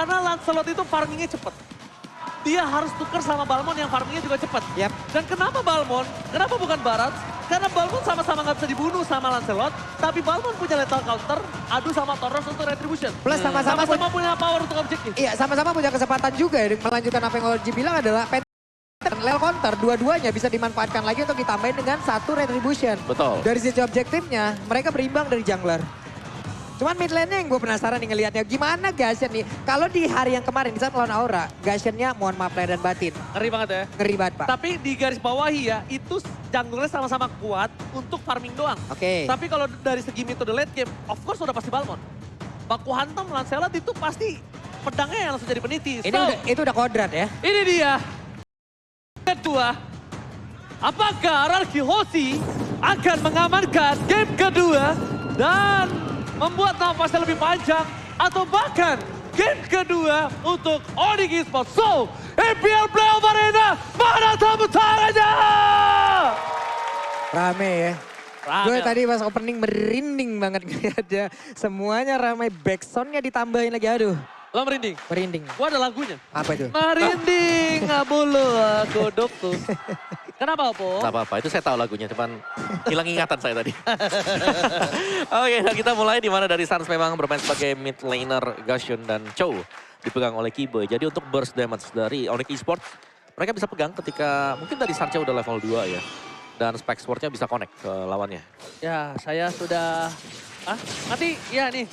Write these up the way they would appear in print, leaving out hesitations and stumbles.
Karena Lancelot itu farmingnya cepet. Dia harus tukar sama Balmond yang farmingnya juga cepet. Yap. Dan kenapa Balmond? Kenapa bukan Barat? Karena Balmond sama-sama nggak bisa dibunuh sama Lancelot. Tapi Balmond punya lethal counter, adu sama Tauros untuk retribution. Plus sama-sama punya power untuk objektif. Iya, sama-sama punya kesempatan juga ya. Melanjutkan apa yang Orji bilang adalah lethal counter, dua-duanya bisa dimanfaatkan lagi untuk ditambahin dengan satu retribution. Betul. Dari sisi objektifnya, mereka berimbang dari jungler. Cuman mid lane-nya yang gue penasaran nih ngelihatnya. Gimana Gashen nih? Kalau di hari yang kemarin, di saat melawan Aura, Gashen-nya mohon maaf lahir dan batin. Ngeri banget ya. Ngeri banget, Pak. Tapi di garis bawahi ya, itu junglernya sama-sama kuat untuk farming doang. Oke. Tapi kalau dari segi metode late game, of course udah pasti Balmond. Baku hantam Lancelot itu pasti pedangnya yang langsung jadi peniti. Itu udah kodrat ya. Ini dia. Kedua, apakah Ararki Hoshi akan mengamankan game kedua dan membuat nafasnya lebih panjang atau bahkan game kedua untuk Onyx Esports. So, EPL Playoff Arena, mana tepuk tangannya? Rame ya. Rame. Gue tadi pas opening merinding banget ngeliatnya. Semuanya ramai, backsoundnya ditambahin lagi, aduh. Lo merinding? Merinding. Gua ada lagunya. Apa itu? Merinding, nggak bulu godok tuh. Kenapa, Po? Gak apa-apa, itu saya tahu lagunya, cuman hilang ingatan saya tadi. Oke, nah kita mulai di mana dari Suns memang bermain sebagai mid laner Gashen dan Chow dipegang oleh Kiboy. Jadi untuk burst damage dari Onyx Esports, mereka bisa pegang ketika mungkin tadi Sancho udah level 2 ya. Dan spike swordnya bisa connect ke lawannya. Ya, saya sudah... mati? Ya nih.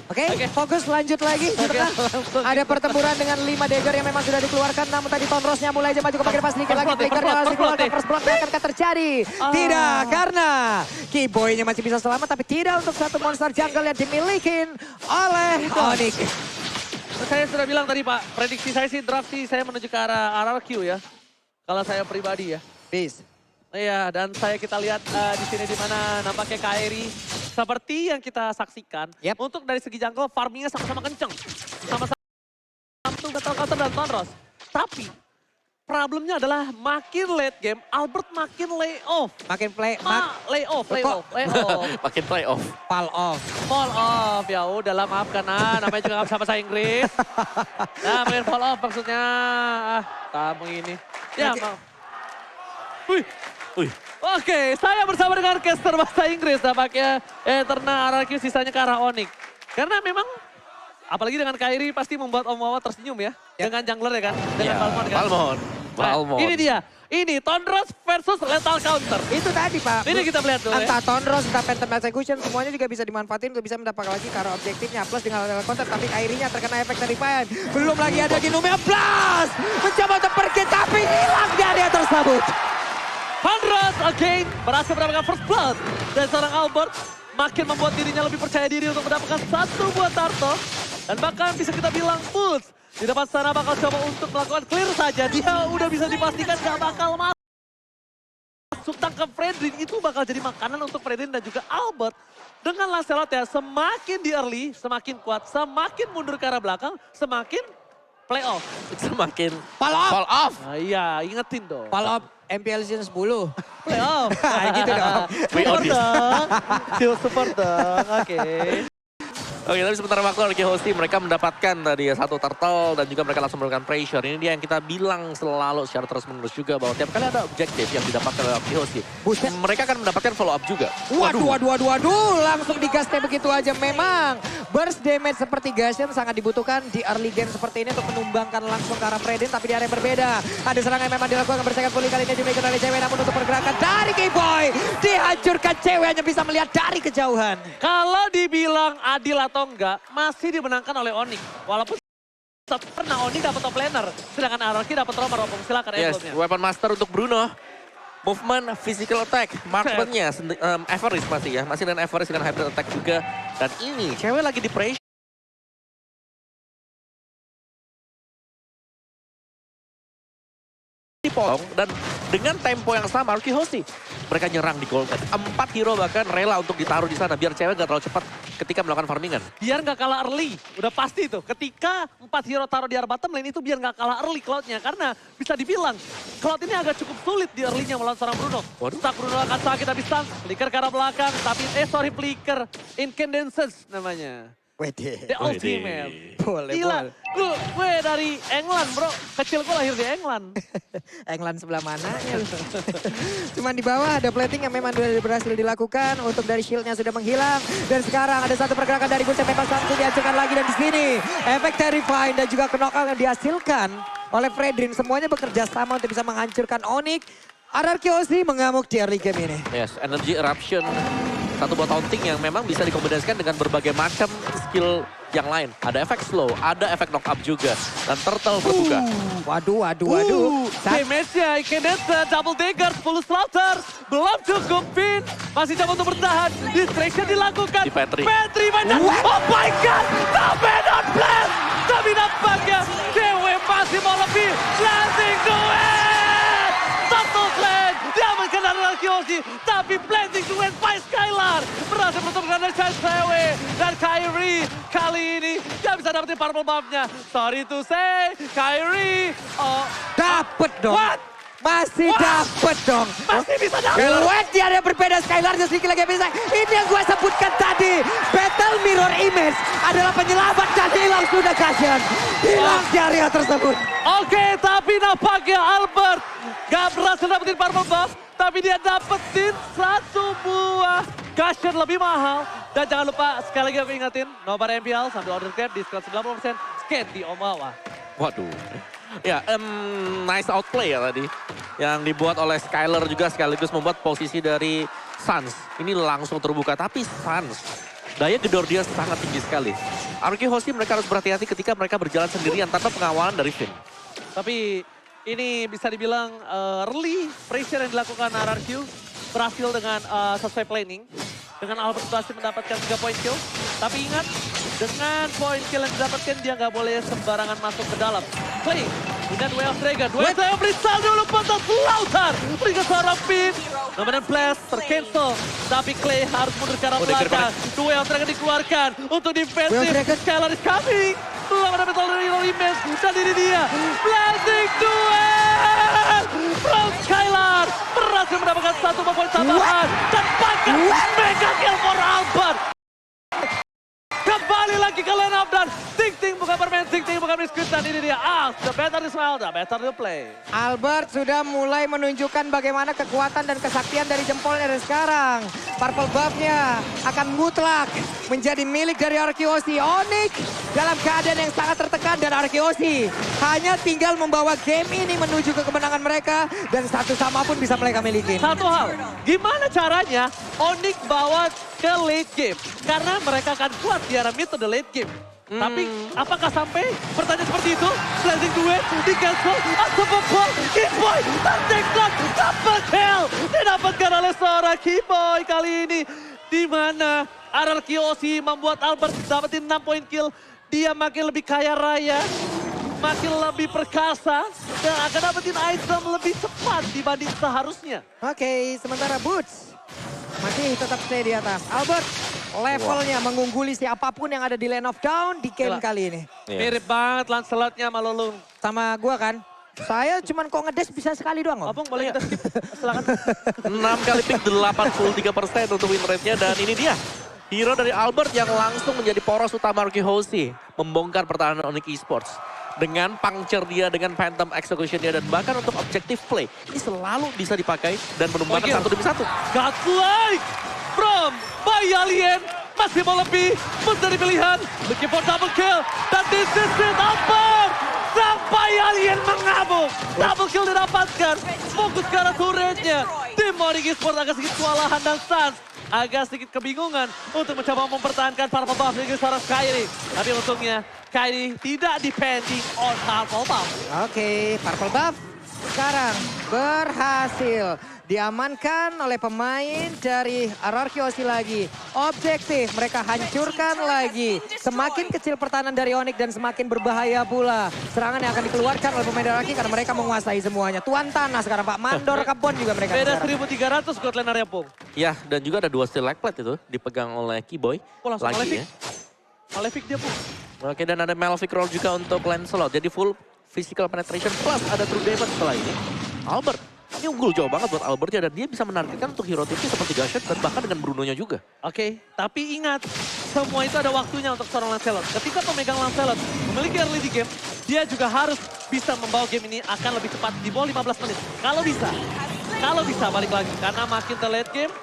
Oke, fokus lanjut lagi. langsung. Ada pertempuran dengan 5 dagger yang memang sudah dikeluarkan. Namun tadi Tonrosnya mulai aja maju ke pakai pas sedikit lagi. Flickernya harus dikeluarkan. First blood akan terjadi. Tidak, karena Kiboy-nya masih bisa selamat. Tapi tidak untuk satu monster jungle yang dimiliki oleh Onyx. Saya sudah bilang tadi Pak, prediksi saya sih draft sih saya menuju ke arah RRQ ya. Kalau saya pribadi ya. Peace. Iya, dan kita lihat di sini di mana nampaknya Kairi seperti yang kita saksikan. Yep. Untuk dari segi jungle farmingnya sama-sama kenceng. Sama-sama untuk Battle Counter dan Tonros. Tapi problemnya adalah makin late game, Albert makin lay off. Makin play, Lay off. Makin playoff. fall off. Fall off, ya udah lah maafkan namanya juga nggak bisa bahasa Inggris. Nah, main fall off maksudnya, kamu ini. Ya, Oke. mau. Wih. Wih. Oke, saya bersama dengan caster bahasa Inggris tampaknya Eterna RRQ sisanya ke arah Onyx. Karena memang, apalagi dengan Kairi pasti membuat Om Wawa tersenyum ya. Dengan jungler ya kan, dengan Balmond kan. Balmond. Ini dia, ini Tonros versus Lethal Counter. Itu tadi Pak. Ini kita melihat dulu ya. Entah Tonros, entah Phantom Execution, semuanya juga bisa dimanfaatin untuk bisa mendapatkan lagi karena objektifnya. Plus dengan level counter, tapi Kairinya terkena efek dari Payan. Belum lagi ada Ginumea Blast. Mencoba untuk pergi, tapi hilang di area tersebut. Tonros again berhasil mendapatkan first blood. Dan seorang Albert makin membuat dirinya lebih percaya diri untuk mendapatkan satu buah turtle. Dan bahkan bisa kita bilang Pulse di depan sana bakal coba untuk melakukan clear saja. Dia udah bisa dipastikan gak bakal masuk tangkap Fredrin. Itu bakal jadi makanan untuk Fredrin dan juga Albert. Dengan Lancelot ya, semakin di early, semakin kuat, semakin mundur ke arah belakang, semakin playoff. Semakin Fall off. fall off. Nah, iya, ingetin dong. Fall off MPL season 10. Playoff. Nah, gitu dong. Support dong. Support dong, oke. Oke, tapi sementara waktu Arki Hoshi mereka mendapatkan tadi ya satu turtle dan juga mereka langsung melakukan pressure. Ini dia yang kita bilang selalu secara terus-menerus juga bahwa tiap kali ada objektif yang didapatkan oleh Arki Hoshi, mereka akan mendapatkan follow up juga. Waduh. Langsung digasnya begitu aja. Memang burst damage seperti Gashen sangat dibutuhkan di early game seperti ini untuk menumbangkan langsung ke arah Fredin. Tapi di area yang berbeda. Ada serangan yang memang dilakukan bersaing pulih kali ini dimiliki oleh cewek. Namun untuk pergerakan dari Kiboy dihancurkan, cewek hanya bisa melihat dari kejauhan. Kalau dibilang adil atau enggak, masih dimenangkan oleh Onyx. Walaupun pernah Onyx dapat top laner, sedangkan RRQ dapat roamer. Silakan Yes, emblemnya. weapon master untuk Bruno. Movement, physical attack, marksman-nya, Everest masih ya. Masih dengan Everest dengan hybrid attack juga. Dan ini cewek lagi di pressure. Dipotong dan dengan tempo yang sama Arki Hoshi mereka nyerang di Golden. 4 hero bahkan rela untuk ditaruh di sana biar cewek gak terlalu cepat ketika melakukan farmingan. Biar nggak kalah early, udah pasti itu. Ketika 4 hero taruh di area bottom lane itu biar nggak kalah early Cloud-nya. Karena bisa dibilang Cloud ini agak cukup sulit di early-nya melawan seorang Bruno. Stuck Bruno akan sakit habis stun, flicker ke arah belakang. Tapi flicker incandences namanya. Wede. The ultimate. Boleh, Gila, boleh. gue dari England bro. Kecil gue lahir di England. England sebelah mana? Cuman di bawah ada plating yang memang sudah berhasil dilakukan. Untuk dari shieldnya sudah menghilang. Dan sekarang ada satu pergerakan dari Gus yang memang langsung dihancurkan lagi. Dan di sini efek Terrifying dan juga knockout yang dihasilkan oleh Fredrin. Semuanya bekerja sama untuk bisa menghancurkan Onyx. RRQ Osi mengamuk di early game ini. Yes, energy eruption. Satu buat taunting yang memang bisa dikombinasikan dengan berbagai macam skill yang lain. Ada efek slow, ada efek knock up juga. Dan turtle terbuka. Waduh. Damage-nya Ikeneta, double dagger, full slaughter. Belum cukup, Pin. Masih coba untuk bertahan. Distraction dilakukan. Di Petri. Petri banyak. Oh my God, sampai not blast. Tapi nampaknya Dewe masih mau lebih. Landing duet. Satu Glenn. Diamankan dari Kyoshi. Tapi planting duet by Skylar. Berhasil bertemu dari Dewe. Dan Kyrie kali ini dia bisa dapetin purple buff-nya. Sorry to say, Kyrie. Oh, Dapet dong. what? Masih What? dapet dong. Masih bisa dapet. What dia ada berbeda Skylar sedikit lagi bisa. Ini yang gue sebutkan tadi. Battle Mirror Image adalah penyelamat dan hilang sudah Gashen. Hilang di area tersebut. Oke, tapi nampaknya Albert gak berhasil dapetin purple buff. Tapi dia dapetin satu buah Gashen lebih mahal. Dan jangan lupa sekali lagi aku ingetin. Nobar MPL sambil order cap diskon 90%. Scan di Omawa. Waduh. Ya, nice outplay ya tadi. Yang dibuat oleh Skylar juga sekaligus membuat posisi dari Suns. Ini langsung terbuka, tapi Suns daya gedor dia sangat tinggi sekali. RRQ Hoshi mereka harus berhati-hati ketika mereka berjalan sendirian tanpa pengawalan dari Finn. Tapi ini bisa dibilang early pressure yang dilakukan RRQ berhasil dengan sesuai planning. Dengan Albert berhasil mendapatkan 3 point kill. Tapi ingat, dengan point kill yang didapatkan dia nggak boleh sembarangan masuk ke dalam. Clay, dan Way of Dragon. Way of Dragon berisal dulu untuk Slaughter. Berikan seorang pin. Nomor blast tercancel. Tapi Clay harus mundur ke arah belakang. Way of Dragon dikeluarkan untuk defensif. Skylar is coming. Belum ada battle dari Image. Dan ini dia. Blasting duel. From Skylar. Berhasil mendapatkan 1 poin tambahan. Dan bahkan mega kill for Albert. Kembali lagi ke line up dan Ting bukan bermain, Ting bukan biskuit dan ini dia. The better the smile, the better the play. Albert sudah mulai menunjukkan bagaimana kekuatan dan kesaktian dari jempolnya dan sekarang. Purple buff-nya akan mutlak menjadi milik dari RRQ Osi. Onyx dalam keadaan yang sangat tertekan dan RRQ Osi hanya tinggal membawa game ini menuju ke kemenangan mereka dan satu sama pun bisa mereka miliki. Satu hal, gimana caranya Onyx bawa ke late game? Karena mereka akan kuat di arah mid to the late game. Tapi apakah sampai pertanyaan seperti itu? Blazing duet, di cancel, Asapapol, Keyboy, dan Tekton, double kill! Didapatkan oleh seorang Keyboy kali ini. Di mana RRQ Osi membuat Albert dapetin 6 point kill. Dia makin lebih kaya raya, makin lebih perkasa, dan akan dapetin item lebih cepat dibanding seharusnya. Oke, sementara Boots masih tetap stay di atas. Albert levelnya mengungguli siapapun yang ada di lane of down di game Gila. kali ini. Mirip banget Lancelotnya sama Lulung. Sama gua kan. Saya cuman kok ngedes bisa sekali doang om. Opung boleh kita skip? Silakan. 6 kali pick 83% untuk win rate-nya dan ini dia. Hero dari Albert yang langsung menjadi poros utama RRQ Hoshi. Membongkar pertahanan Onyx Esports. Dengan puncture dia, dengan Phantom Execution dia, dan bahkan untuk objective play. Ini selalu bisa dipakai dan menumbangkan satu demi satu. Godlike from Bay Alien. Masih mau lebih mencari pilihan. Looking for double kill. Dan this is it, Albert. Sampai Alien mengamuk. Double kill didapatkan. Fokus ke arah turretnya. Tim Onyx Esports agak sedikit kewalahan dan Suns agak sedikit kebingungan untuk mencoba mempertahankan purple buff dari seorang Kyrie. Tapi untungnya Kyrie tidak depending on purple buff. Oke, purple buff sekarang berhasil diamankan oleh pemain dari RRQ Osi lagi. Objektif mereka hancurkan lagi. Semakin kecil pertahanan dari Onyx dan semakin berbahaya pula serangan yang akan dikeluarkan oleh pemain RRQ karena mereka menguasai semuanya. Tuan tanah sekarang Pak Mandor Kebon juga mereka. Beda sekarang. 1.300 God Lane area Pung. Ya, dan juga ada 2 steel leg plate itu dipegang oleh Keyboy. Oh, langsung lagi Malefic. ya. Malefic dia Pung. Oke, dan ada Malefic Roll juga untuk Lancelot. Jadi full physical penetration plus ada true damage setelah ini. Albert, ini unggul jauh banget buat Albert ya. Dan dia bisa menargetkan untuk hero tipnya seperti Gashet dan bahkan dengan Bruno-nya juga. Oke, tapi ingat semua itu ada waktunya untuk seorang Lancelot. Ketika pemegang Lancelot memiliki early di game, dia juga harus bisa membawa game ini akan lebih cepat di bawah 15 menit. Kalau bisa balik lagi. Karena makin ke late game,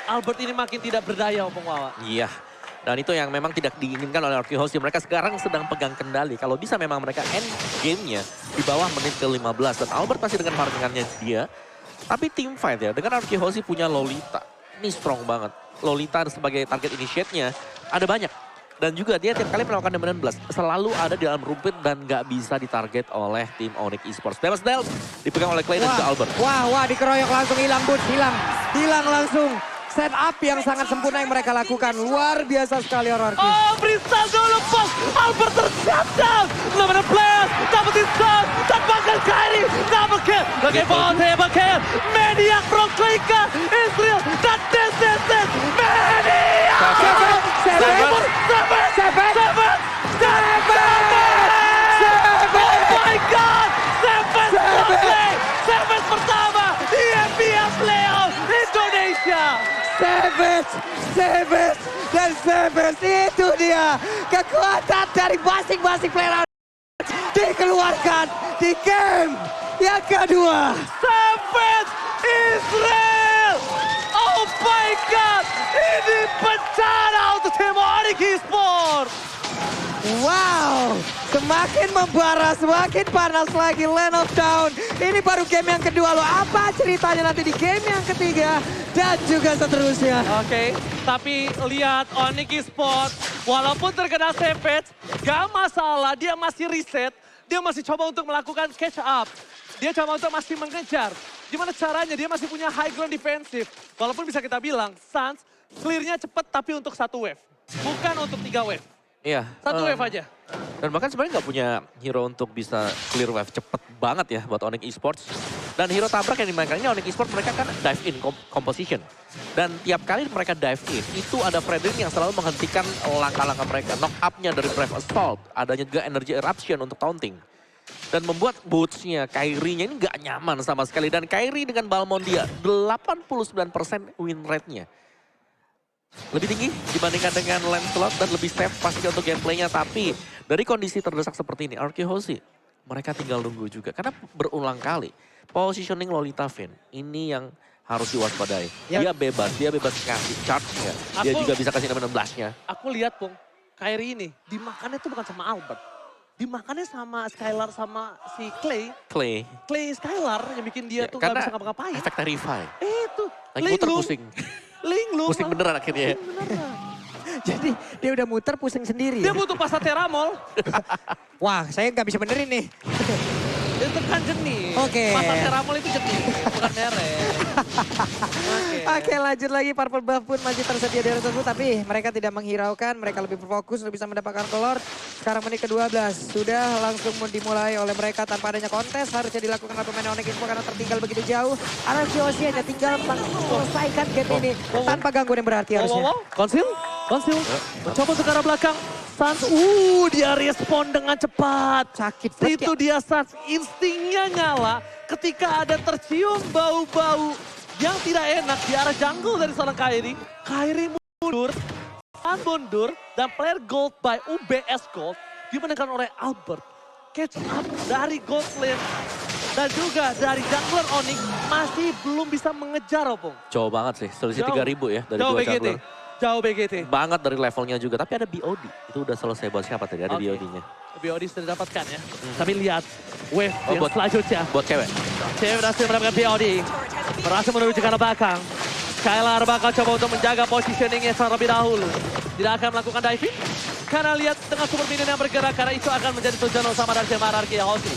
Albert ini makin tidak berdaya Opung Wawa. Iya. Dan itu yang memang tidak diinginkan oleh RQ Hoshi. Mereka sekarang sedang pegang kendali. Kalau bisa memang mereka end game-nya di bawah menit ke-15. Dan Albert masih dengan markingannya dia. Tapi team fight ya, dengan RQ Hoshi punya Lolita. Ini strong banget. Lolita sebagai target initiate-nya ada banyak. Dan juga dia tiap kali melakukan Dominant Blast selalu ada di dalam rumput dan nggak bisa ditarget oleh tim Onyx Esports. Damage dealt dipegang oleh Clay dan juga Albert. Wah, dikeroyok langsung hilang Boots, hilang langsung. Setup yang sangat sempurna yang mereka lakukan. Luar biasa sekali RRQ. Oh, Bristaldo lepas. Albert tershutdown. Nomor player. Dapetin stun. Tanpakan Kyrie. Double kill. Lagi ball table kill. Maniac from Clayka. Israel. Dan this. Maniac. Seven. Oh my God. Seven pertama. Di MPS Playoff Indonesia. Savage, itu dia kekuatan dari masing-masing player dikeluarkan di game yang kedua. Savage Israel! Oh my God! Ini bencana untuk tim Onyx Esports! Wow, semakin membara, semakin panas lagi Land of Dawn. Ini baru game yang kedua loh. Apa ceritanya nanti di game yang ketiga dan juga seterusnya. Oke, tapi lihat Onyx Esports, walaupun terkena Savage, gak masalah, dia masih reset, dia masih coba untuk melakukan catch up. Dia coba untuk masih mengejar. Gimana caranya? Dia masih punya high ground defensif. Walaupun bisa kita bilang, Suns clear-nya cepat tapi untuk 1 wave. Bukan untuk 3 wave. Iya. 1 wave aja. Dan bahkan sebenarnya nggak punya hero untuk bisa clear wave cepet banget ya buat Onyx Esports. Dan hero tabrak yang dimainkan ini Onyx Esports mereka kan dive in composition. Dan tiap kali mereka dive in, itu ada Frederick yang selalu menghentikan langkah-langkah mereka. Knock up-nya dari Brave Assault, adanya juga Energy Eruption untuk taunting. Dan membuat boots-nya, Kyrie-nya ini nggak nyaman sama sekali. Dan Kyrie dengan Balmond dia, 89% win rate-nya. Lebih tinggi dibandingkan dengan Lancelot dan lebih safe pastinya untuk gameplaynya. Tapi dari kondisi terdesak seperti ini, RQ Hoshi mereka tinggal nunggu juga. Karena berulang kali positioning Lolita Vayne ini yang harus diwaspadai. Yep. Dia bebas kasih charge-nya. Dia juga bisa kasih nomor 16-nya. Aku lihat Pung, Kyrie ini dimakannya tuh bukan sama Albert. Dimakannya sama Skylar sama si Clay. Clay Skylar yang bikin dia tuh gak bisa ngapa-ngapain. Efek Terrify. Itu. Lagi muter pusing. Linglung. Pusing beneran akhirnya ya. Jadi dia udah muter pusing sendiri. Dia butuh pasta teramol. Wah, saya nggak bisa benerin nih. Itu kan jenis. Oke. Pasta teramol itu jenis, bukan merek. Oke, lanjut lagi. Purple buff pun masih tersedia di area tersebut. Tapi mereka tidak menghiraukan. Mereka lebih berfokus untuk bisa mendapatkan telur. Sekarang menit ke-12. Sudah langsung dimulai oleh mereka tanpa adanya kontes. Harusnya dilakukan oleh pemain Onyx Esports karena tertinggal begitu jauh. RRQ Hoshi hanya tinggal menyelesaikan game ini. Tanpa gangguan yang berarti harusnya. Konsil. Mencoba untuk ke arah belakang. Suns, dia respon dengan cepat. Sakit. Itu dia Suns, instingnya nyala ketika ada tercium bau-bau yang tidak enak di arah jungle dari seorang Kyrie. Kyrie mundur, dan player gold by UBS Gold dimenangkan oleh Albert. Catch up dari gold lane dan juga dari jungler Onyx masih belum bisa mengejar Opung. Jauh banget sih, selisih 3.000 ya dari Jauh dua BGT. jungler. Jauh BGT. Banget dari levelnya juga, tapi ada BOD. Itu udah selesai buat siapa tadi, ada BOD-nya. BOD sudah didapatkan ya. Tapi lihat wave yang buat- selanjutnya. Buat cewek. Cewek berhasil mendapatkan BOD. Berhasil menuju ke arah belakang. Skylar bakal coba untuk menjaga positioningnya terlebih dahulu. Tidak akan melakukan diving. Karena lihat tengah super minion yang bergerak. Karena itu akan menjadi tujuan utama dari tim RRQ Hoshi.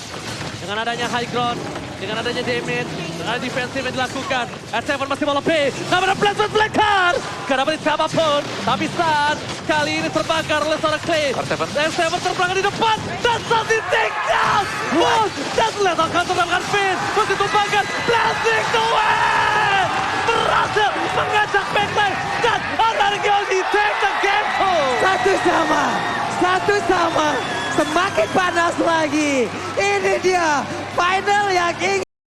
Dengan adanya high ground. Dengan adanya damage. Dengan defensif yang dilakukan. R7 masih mau lebih. Gak ada placement flicker. Gak dapat siapapun. Tapi Sun kali ini terbakar oleh seorang Clay. R7 terbelakang di depan. Dan Sun di take down. Boom. Dan lihat akan terbakar Finn. Masih tumbangkan. Blasting to win. Berhasil mengajak backline. Dan RRQ di take the game home. Satu sama. Semakin panas lagi. Ini dia final yang ingin